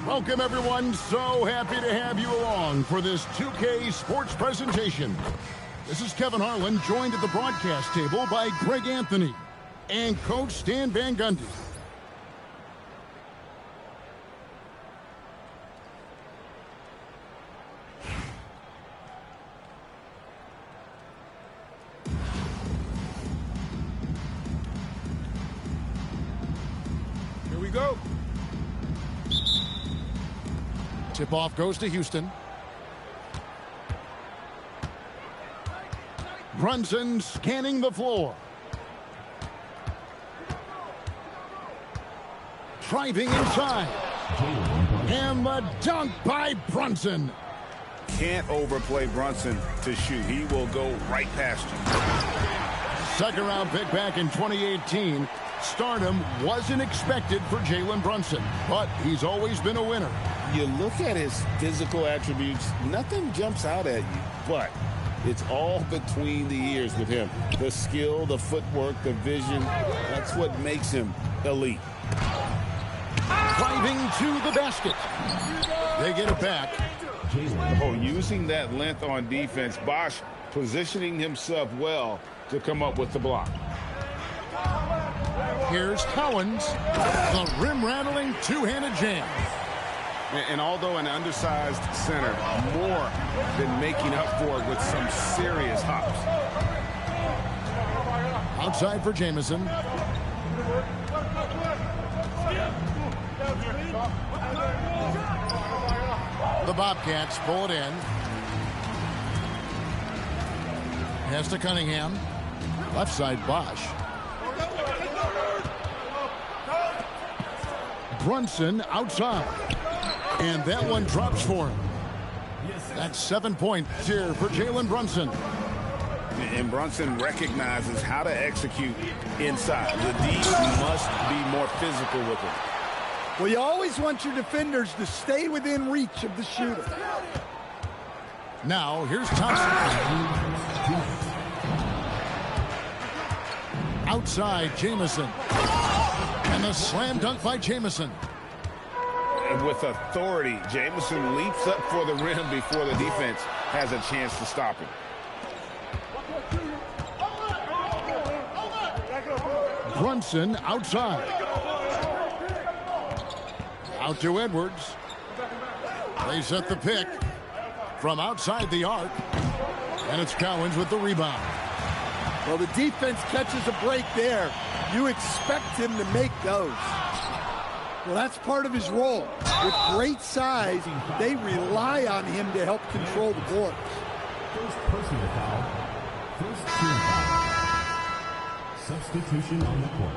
Welcome, everyone. So happy to have you along for this 2K Sports presentation. This is Kevin Harlan, joined at the broadcast table by Greg Anthony and Coach Stan Van Gundy. Here we go. Tip-off goes to Houston. Brunson scanning the floor. Driving inside. And the dunk by Brunson. Can't overplay Brunson to shoot. He will go right past you. Second round pick back in 2018. Stardom wasn't expected for Jalen Brunson, but he's always been a winner. You look at his physical attributes, nothing jumps out at you, but it's all between the ears with him. The skill, the footwork, the vision, that's what makes him elite. Driving to the basket. They get it back. Oh, using that length on defense, Bosch positioning himself well to come up with the block. Here's Cowens, the rim-rattling two-handed jam. And although an undersized center, more than making up for it with some serious hops. Outside for Jamison. The Bobcats pull it in. Pass to Cunningham. Left side, Bosch. Brunson outside. And that one drops for him. That's 7 points here for Jalen Brunson. And Brunson recognizes how to execute inside. The D must be more physical with him. Well, you always want your defenders to stay within reach of the shooter. Now, here's Thompson. Outside, Jamison. And the slam dunk by Jamison. And with authority, Jamison leaps up for the rim before the defense has a chance to stop him. Brunson outside. Out to Edwards. They set the pick from outside the arc. And it's Cowens with the rebound. Well, the defense catches a break there. You expect him to make those. Well, that's part of his role. With great size, they rely on him to help control the boards. First personal foul. First team foul. Substitution on the court.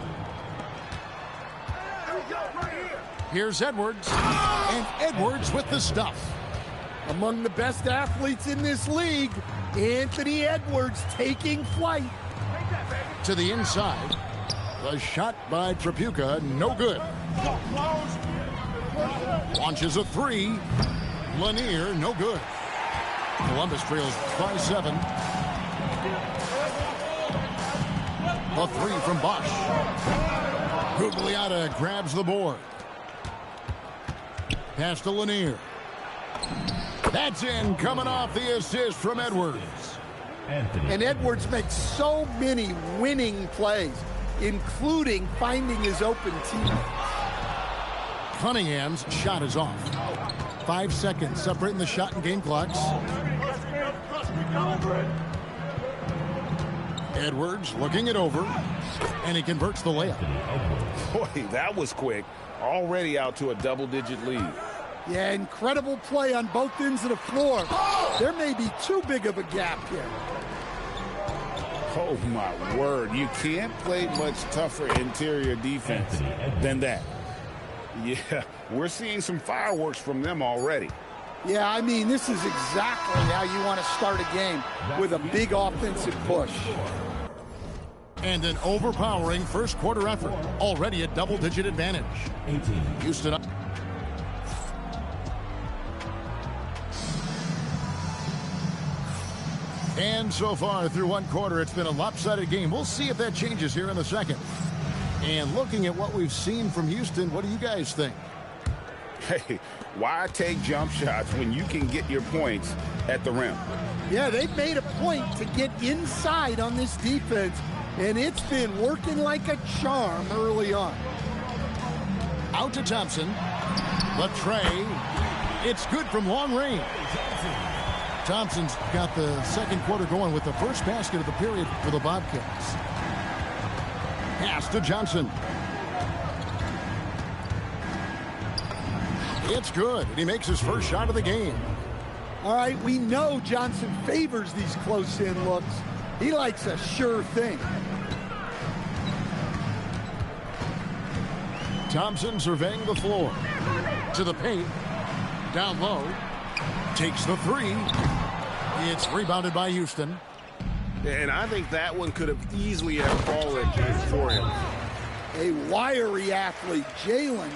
Here's Edwards. And Edwards with the stuff. Among the best athletes in this league, Anthony Edwards taking flight. To the inside. The shot by Tripucka, no good. Launches a three. Lanier, no good. Columbus trails by 7. A three from Bosch. Gugliotta grabs the board. Pass to Lanier. That's in, coming off the assist from Edwards. And Edwards makes so many winning plays, including finding his open teammate. Cunningham's shot is off. 5 seconds separating the shot and game clocks. Edwards looking it over, and he converts the layup. Boy, that was quick. Already out to a double-digit lead. Yeah, incredible play on both ends of the floor. There may be too big of a gap here. Oh, my word. You can't play much tougher interior defense than that. Yeah, we're seeing some fireworks from them already. Yeah, I mean, this is exactly how you want to start a game, with a big offensive push. And an overpowering first quarter effort. Already a double-digit advantage. 18. Houston up. And so far through one quarter, it's been a lopsided game. We'll see if that changes here in the second. And looking at what we've seen from Houston, what do you guys think? Hey, why take jump shots when you can get your points at the rim? Yeah, they've made a point to get inside on this defense, and it's been working like a charm early on. Out to Thompson. The tray. It's good from long range. Thompson's got the second quarter going with the first basket of the period for the Bobcats. Pass to Johnson. It's good, and he makes his first shot of the game. All right, we know Johnson favors these close-in looks. He likes a sure thing. Thompson surveying the floor. To the paint. Down low. Takes the three. It's rebounded by Houston. And I think that one could have easily have fallen for him. A wiry athlete, Jalen.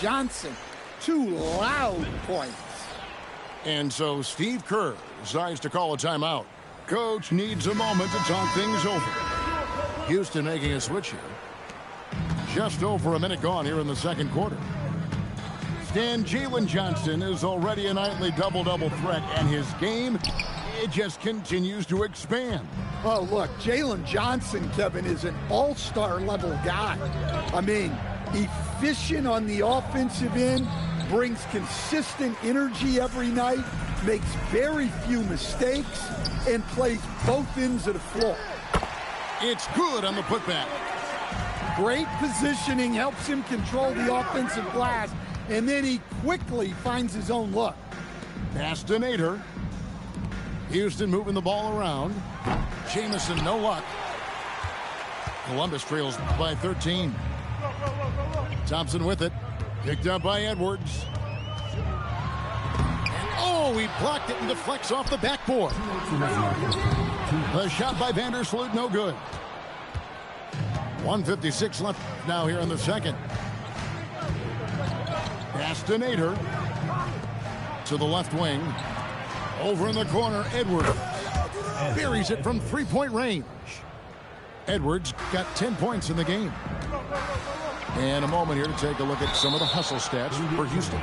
Johnson, 2 loud points. And so Steve Kerr decides to call a timeout. Coach needs a moment to talk things over. Houston making a switch here. Just over a minute gone here in the second quarter. Jalen Johnson is already a nightly double-double threat, and his game, it just continues to expand. Oh, look, Jalen Johnson, Kevin, is an all-star level guy. I mean, efficient on the offensive end, brings consistent energy every night, makes very few mistakes, and plays both ends of the floor. It's good on the putback. Great positioning helps him control the offensive glass, and then he quickly finds his own look. Pass to Nader. Houston moving the ball around. Jamison, no luck. Columbus trails by 13. Thompson with it. Picked up by Edwards. And oh, he blocked it and deflects off the backboard. The shot by Vandersloot, no good. 1:56 left now here in the second. Pass to Nader. To the left wing. Over in the corner, Edwards. Buries it from three-point range. Edwards got 10 points in the game. And a moment here to take a look at some of the hustle stats for Houston.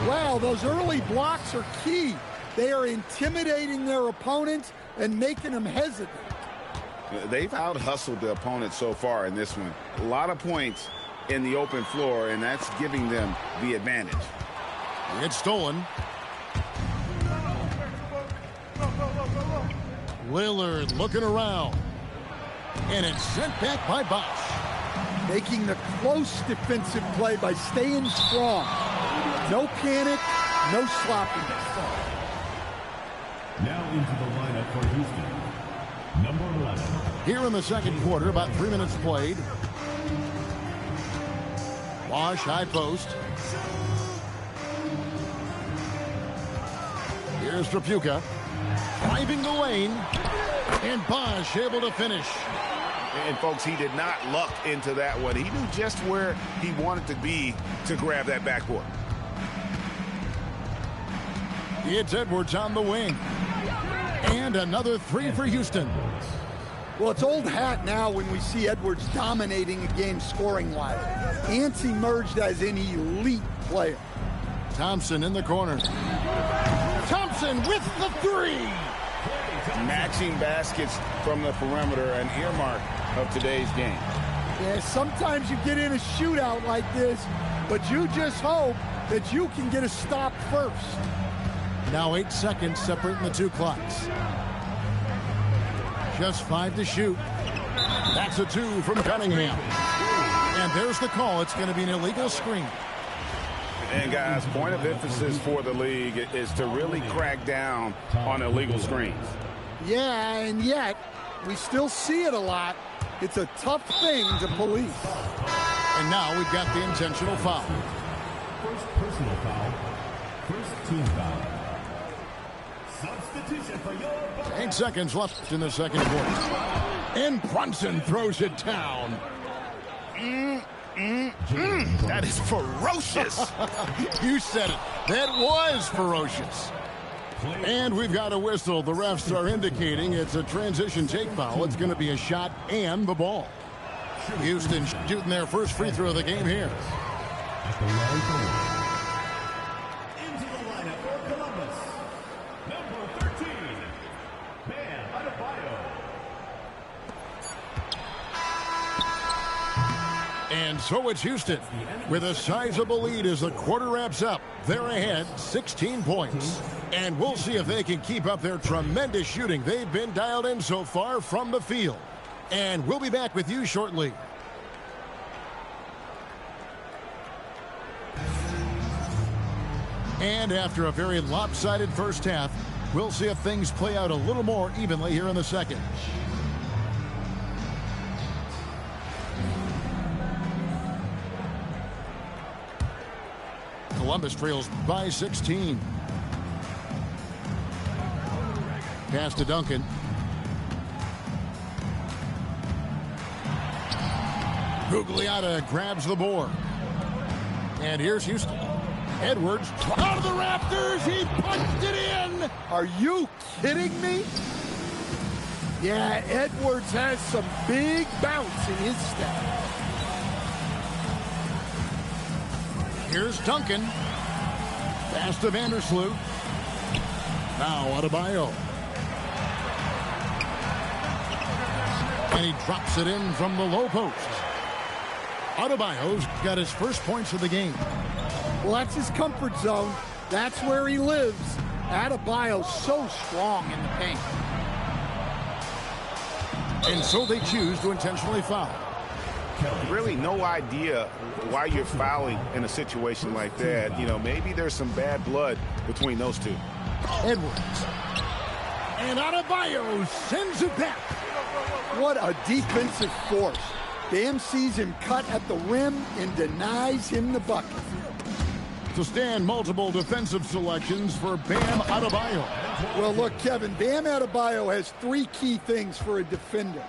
Well, those early blocks are key. They are intimidating their opponents and making them hesitant. They've out-hustled the opponent so far in this one. A lot of points in the open floor, and that's giving them the advantage. It's stolen. Lillard looking around. And it's sent back by Bosch. Making the close defensive play by staying strong. No panic, no sloppiness. Now into the lineup for Houston. Number 11. Here in the second quarter, about 3 minutes played. Bosch, high post. Here's Trapuka. Driving the lane. And Bosch able to finish. And, folks, he did not luck into that one. He knew just where he wanted to be to grab that backboard. It's Edwards on the wing. And another three for Houston. Well, it's old hat now when we see Edwards dominating a game scoring-wise. Ants emerged as an elite player. Thompson in the corner. Thompson with the three. Matching baskets from the perimeter, an earmark of today's game. Yeah, sometimes you get in a shootout like this, but you just hope that you can get a stop first. Now 8 seconds separating the two clocks. Just 5 to shoot. That's a 2 from Cunningham. And there's the call. It's going to be an illegal screen. And, guys, point of emphasis for the league is to really crack down on illegal screens. Yeah, and yet we still see it a lot. It's a tough thing to police. And now we've got the intentional foul. First personal foul. First team foul. Substitution for your... 8 seconds left in the second quarter. And Brunson throws it down. That is ferocious. You said it. That was ferocious. And we've got a whistle. The refs are indicating it's a transition take foul. It's going to be a shot and the ball. Houston shooting their first free throw of the game here. At the line for into the lineup for Columbus, number 13, Bam Adebayo. And so it's Houston with a sizable lead as the quarter wraps up. They're ahead 16 points. And we'll see if they can keep up their tremendous shooting they've been dialed in so far from the field. And we'll be back with you shortly. And after a very lopsided first half, we'll see if things play out a little more evenly here in the second. Columbus trails by 16. Pass to Duncan. Gugliotta grabs the board. And here's Houston. Edwards out of the rafters. He punched it in. Are you kidding me? Yeah, Edwards has some big bounce in his step. Here's Duncan. Pass to Vandersloot. Now Adebayo. And he drops it in from the low post. Adebayo's got his first points of the game. Well, that's his comfort zone. That's where he lives. Adebayo's so strong in the paint. And so they choose to intentionally foul. Really no idea why you're fouling in a situation like that. You know, maybe there's some bad blood between those two. Edwards. And Adebayo sends it back. What a defensive force. Bam sees him cut at the rim and denies him the bucket. To stand multiple defensive selections for Bam Adebayo. Well, look, Kevin, Bam Adebayo has three key things for a defender.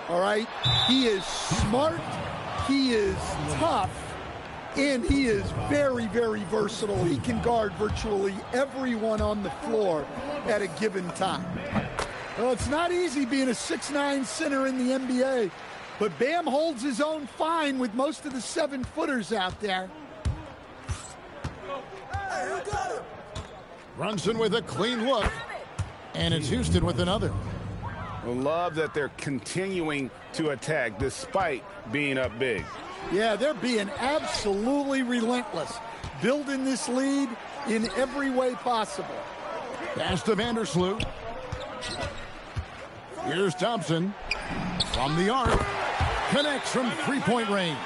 All right? He is smart, he is tough, and he is very, very versatile. He can guard virtually everyone on the floor at a given time. Well, it's not easy being a 6'9" center in the NBA, but Bam holds his own fine with most of the 7-footers out there. Brunson with a clean look. And it's Houston with another. Love that they're continuing to attack despite being up big. Yeah, they're being absolutely relentless, building this lead in every way possible. Pass to Vandersloot. Here's Thompson from the arc. Connects from three-point range.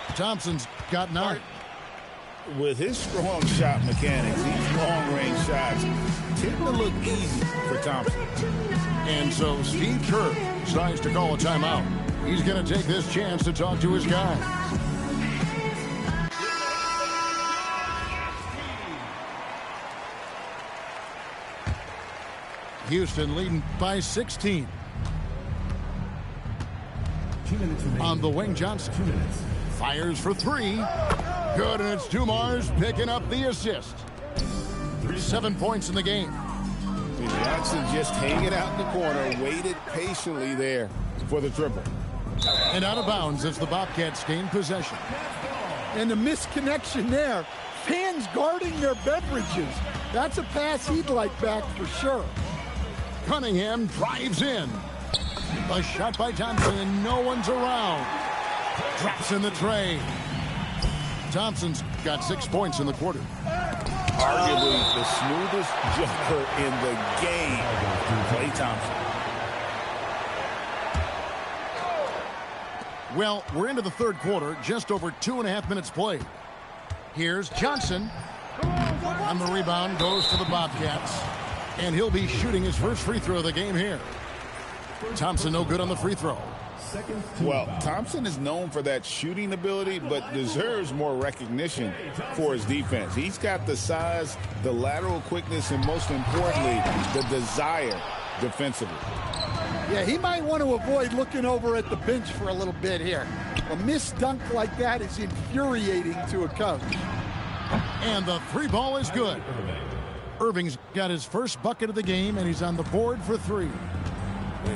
Thompson's got 9. With his strong shot mechanics, these long-range shots tend to look easy for Thompson. And so Steve Kerr decides to call a timeout. He's going to take this chance to talk to his guys. Houston leading by 16. 2 minutes remaining. On the wing, Johnson 2 minutes. fires for 3. Good, and it's Dumars picking up the assist. 7 points in the game. Johnson just hanging out in the corner, waited patiently there for the triple. And out of bounds as the Bobcats gain possession. And the misconnection there. Fans guarding their beverages. That's a pass he'd like back for sure. Cunningham drives in. A shot by Thompson, and no one's around. Drops in the tray. Thompson's got 6 points in the quarter. Arguably the smoothest jumper in the game. Klay Thompson. Well, we're into the third quarter, just over 2.5 minutes played. Here's Johnson. And the rebound goes to the Bobcats. And he'll be shooting his first free throw of the game here. Thompson no good on the free throw. Well, Thompson is known for that shooting ability, but deserves more recognition for his defense. He's got the size, the lateral quickness, and most importantly, the desire defensively. Yeah, he might want to avoid looking over at the bench for a little bit here. A missed dunk like that is infuriating to a coach. And the three ball is good. Irving's got his first bucket of the game, and he's on the board for three.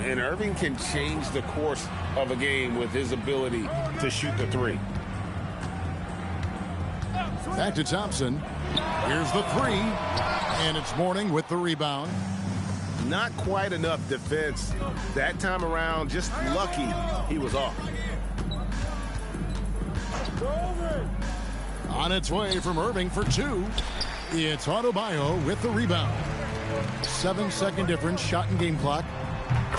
And Irving can change the course of a game with his ability to shoot the three. Back to Thompson. Here's the three. And it's Mourning with the rebound. Not quite enough defense that time around. Just lucky he was off. On its way from Irving for two. It's Adebayo with the rebound. 7-second difference, shot and game clock.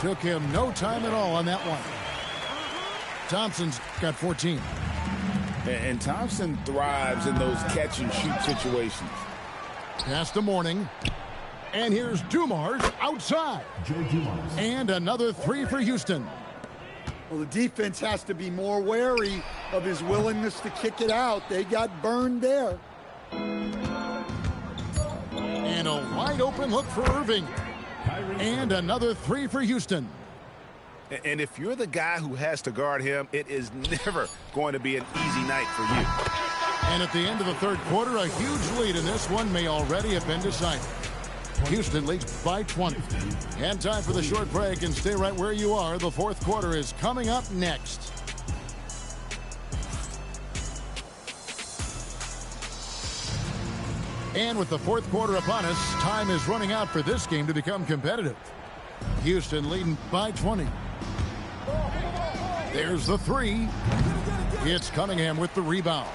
Took him no time at all on that one. Thompson's got 14. And Thompson thrives in those catch-and-shoot situations. Pass to Mourning. And here's Dumars outside. And another three for Houston. Well, the defense has to be more wary of his willingness to kick it out. They got burned there. And a wide open look for Irving. And another three for Houston. And if you're the guy who has to guard him, it is never going to be an easy night for you. And at the end of the third quarter, a huge lead in this one may already have been decided. Houston leads by 20. And time for the short break, and stay right where you are. The fourth quarter is coming up next. And with the fourth quarter upon us, time is running out for this game to become competitive. Houston leading by 20. There's the three. It's Cunningham with the rebound.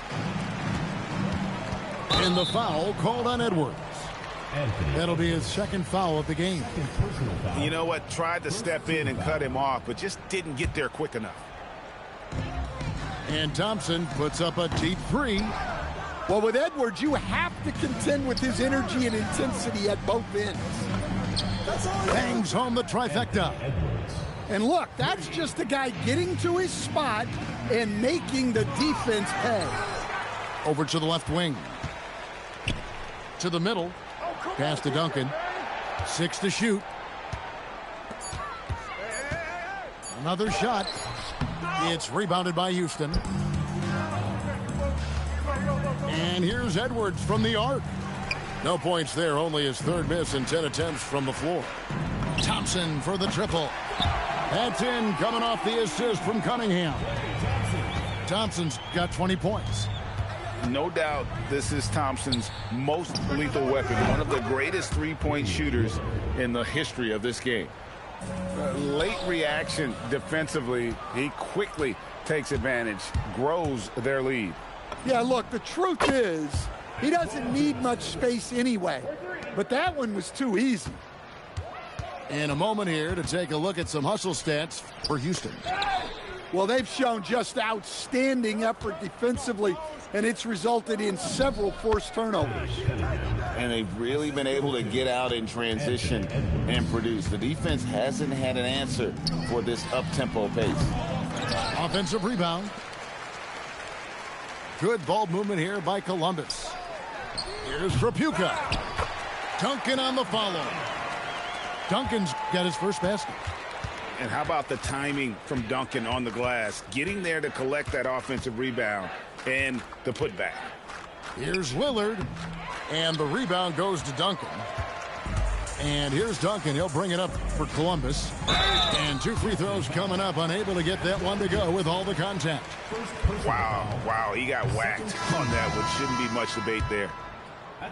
And the foul called on Edwards. That'll be his second foul of the game. You know what? Tried to step in and cut him off, but just didn't get there quick enough. And Thompson puts up a deep three. Well, with Edwards, you have to contend with his energy and intensity at both ends. Bangs home the trifecta. And look, that's just a guy getting to his spot and making the defense pay. Over to the left wing. To the middle. Pass to Duncan. 6 to shoot. Another shot. It's rebounded by Houston. And here's Edwards from the arc. No points there, only his third miss in 10 attempts from the floor. Thompson for the triple. That's in, coming off the assist from Cunningham. Thompson's got 20 points. No doubt this is Thompson's most lethal weapon, one of the greatest three-point shooters in the history of this game. Late reaction defensively, he quickly takes advantage, grows their lead. Yeah, look, the truth is, he doesn't need much space anyway, but that one was too easy. In a moment here to take a look at some hustle stats for Houston. Well, they've shown just outstanding effort defensively, and it's resulted in several forced turnovers. And they've really been able to get out in transition and produce. The defense hasn't had an answer for this up-tempo pace. Offensive rebound. Good ball movement here by Columbus. Here's Trapuka. Duncan on the follow. Duncan's got his first basket. And how about the timing from Duncan on the glass, getting there to collect that offensive rebound and the putback. Here's Lillard, and the rebound goes to Duncan. And here's Duncan. He'll bring it up for Columbus. And 2 free throws coming up, unable to get that one to go with all the contact. Wow, he got whacked on that, which shouldn't be much debate there.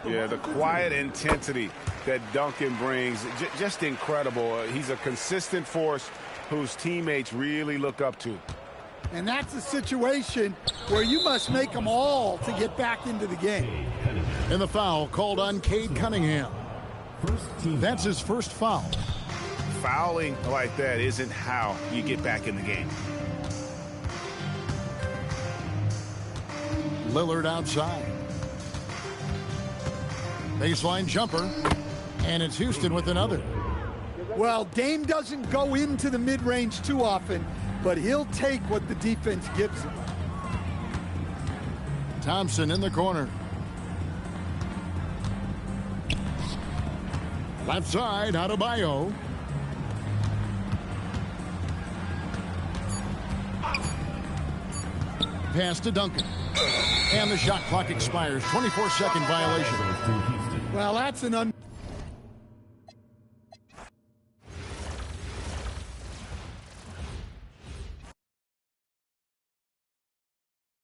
Yeah, the quiet intensity that Duncan brings, just incredible. He's a consistent force whose teammates really look up to. And that's a situation where you must make them all to get back into the game. And the foul called on Cade Cunningham. That's his first foul. Fouling like that isn't how you get back in the game. Lillard outside. Baseline jumper. And it's Houston with another. Well, Dame doesn't go into the mid-range too often, but he'll take what the defense gives him. Thompson in the corner. Left side, Adebayo. pass to Duncan. And the shot clock expires. 24-second violation. Well, that's an